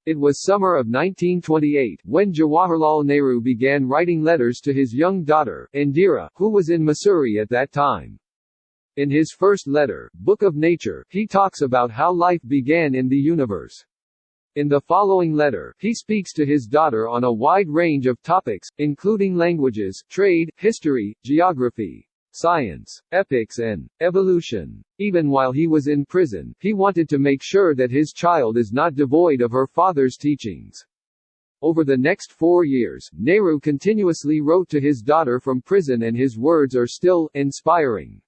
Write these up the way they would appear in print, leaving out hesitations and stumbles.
It was summer of 1928 when Jawaharlal Nehru began writing letters to his young daughter, Indira, who was in Missouri at that time. In his first letter, Book of Nature, he talks about how life began in the universe. In the following letter, he speaks to his daughter on a wide range of topics, including languages, trade, history, geography, science, epics and evolution. Even while he was in prison, he wanted to make sure that his child is not devoid of her father's teachings. Over the next 4 years, Nehru continuously wrote to his daughter from prison, and his words are still inspiring.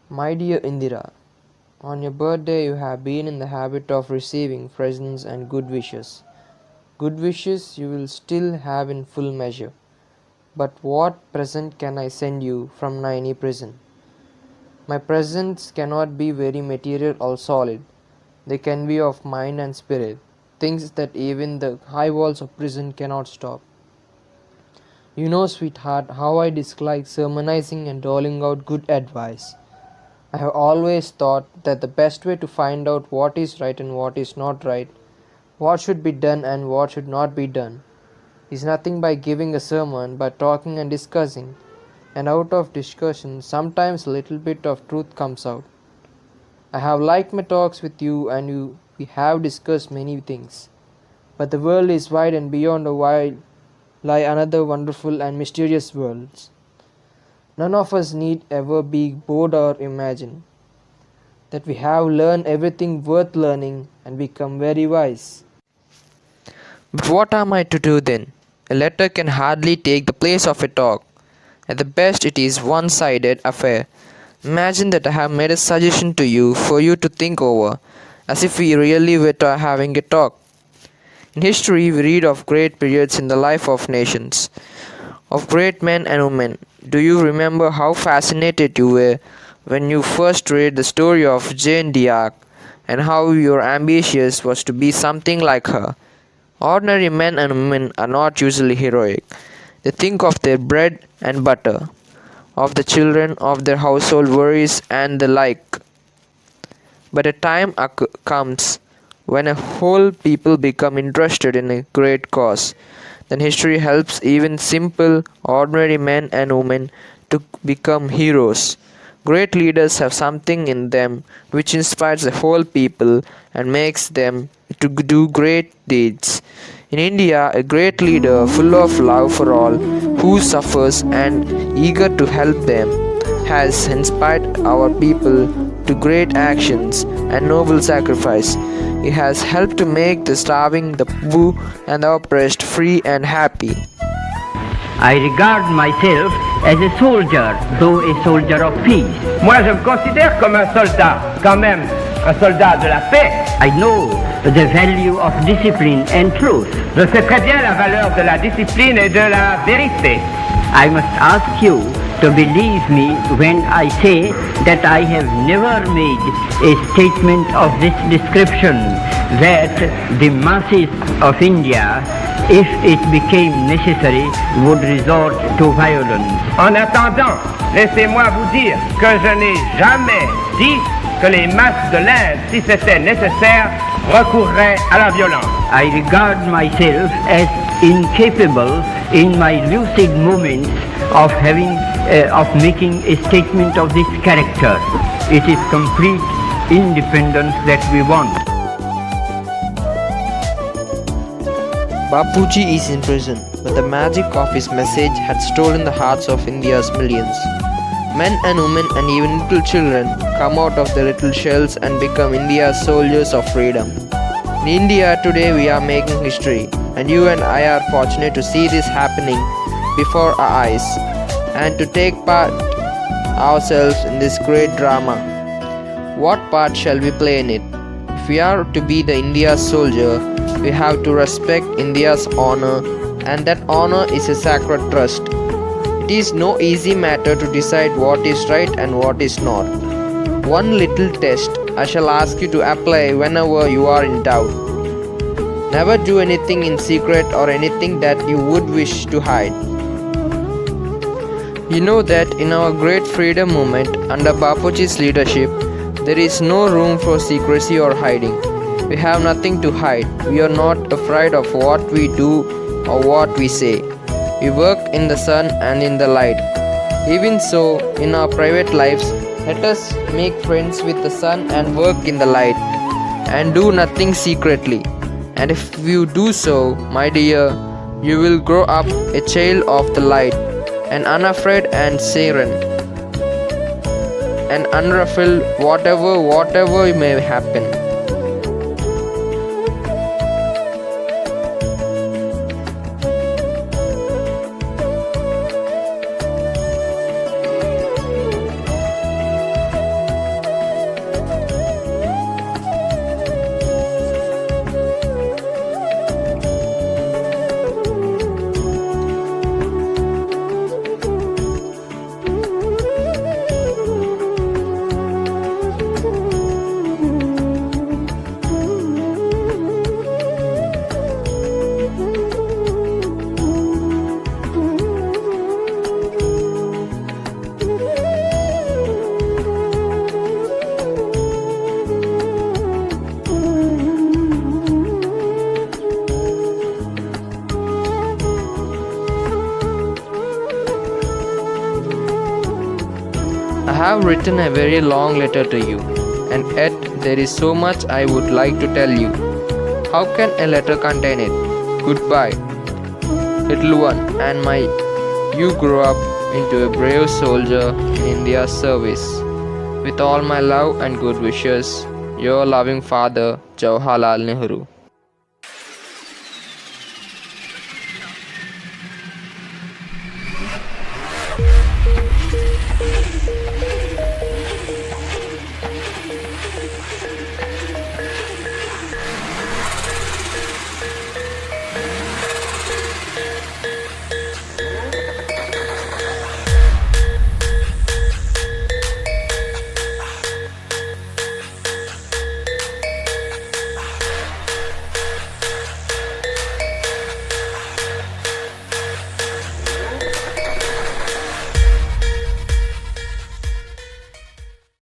My dear Indira, on your birthday you have been in the habit of receiving presents and good wishes. Good wishes you will still have in full measure. But what present can I send you from Naini prison? My presents cannot be very material or solid. They can be of mind and spirit, things that even the high walls of prison cannot stop. You know, sweetheart, how I dislike sermonizing and doling out good advice. I have always thought that the best way to find out what is right and what is not right, what should be done and what should not be done, is nothing by giving a sermon, but talking and discussing. And out of discussion, sometimes a little bit of truth comes out. I have liked my talks with you, and we have discussed many things. But the world is wide, and beyond the wide lie another wonderful and mysterious worlds. None of us need ever be bored or imagine that we have learned everything worth learning and become very wise. But what am I to do then? A letter can hardly take the place of a talk. At the best, it is one-sided affair. Imagine that I have made a suggestion to you for you to think over, as if we really were having a talk. In history, we read of great periods in the life of nations, of great men and women. Do you remember how fascinated you were when you first read the story of Jane d'Arc, and how your ambition was to be something like her? Ordinary men and women are not usually heroic. They think of their bread and butter, of the children, of their household worries and the like. But a time comes when a whole people become interested in a great cause. Then history helps even simple, ordinary men and women to become heroes. Great leaders have something in them which inspires the whole people and makes them to do great deeds. In India, a great leader full of love for all who suffers and eager to help them has inspired our people to great actions and noble sacrifice. He has helped to make the starving, the poor and the oppressed free and happy. I regard myself as a soldier, though a soldier of peace. Moi, je me considère comme un soldat, quand même, un soldat de la paix. I know the value of discipline and truth. Je sais très bien la valeur de la discipline et de la vérité. I must ask you to believe me when I say that I have never made a statement of this description, that the masses of India, if it became necessary, would resort to violence. En attendant, laissez-moi vous dire que je n'ai jamais dit que les masses de l'Inde, si c'était nécessaire, recourraient à la violence. I regard myself as incapable in my lucid moments of making a statement of this character. It is complete independence that we want. Bapuji is in prison, but the magic of his message had stolen the hearts of India's millions. Men and women and even little children come out of their little shells and become India's soldiers of freedom. In India today we are making history, and you and I are fortunate to see this happening before our eyes and to take part ourselves in this great drama. What part shall we play in it? If we are to be the India's soldier, we have to respect India's honor, and that honor is a sacred trust. It is no easy matter to decide what is right and what is not. One little test I shall ask you to apply whenever you are in doubt. Never do anything in secret or anything that you would wish to hide. You know that in our great freedom movement under Bapuji's leadership, There is no room for secrecy or hiding. We have nothing to hide. We are not afraid of what we do or what we say. We work in the sun and in the light. Even so, in our private lives, let us make friends with the sun and work in the light, and do nothing secretly. And if you do so, my dear, you will grow up a child of the light, and unafraid and serene, and unruffled whatever may happen. I have written a very long letter to you, and yet there is so much I would like to tell you. How can a letter contain it? Goodbye, little one, and you grow up into a brave soldier in India's service. With all my love and good wishes, your loving father, Jawaharlal Nehru.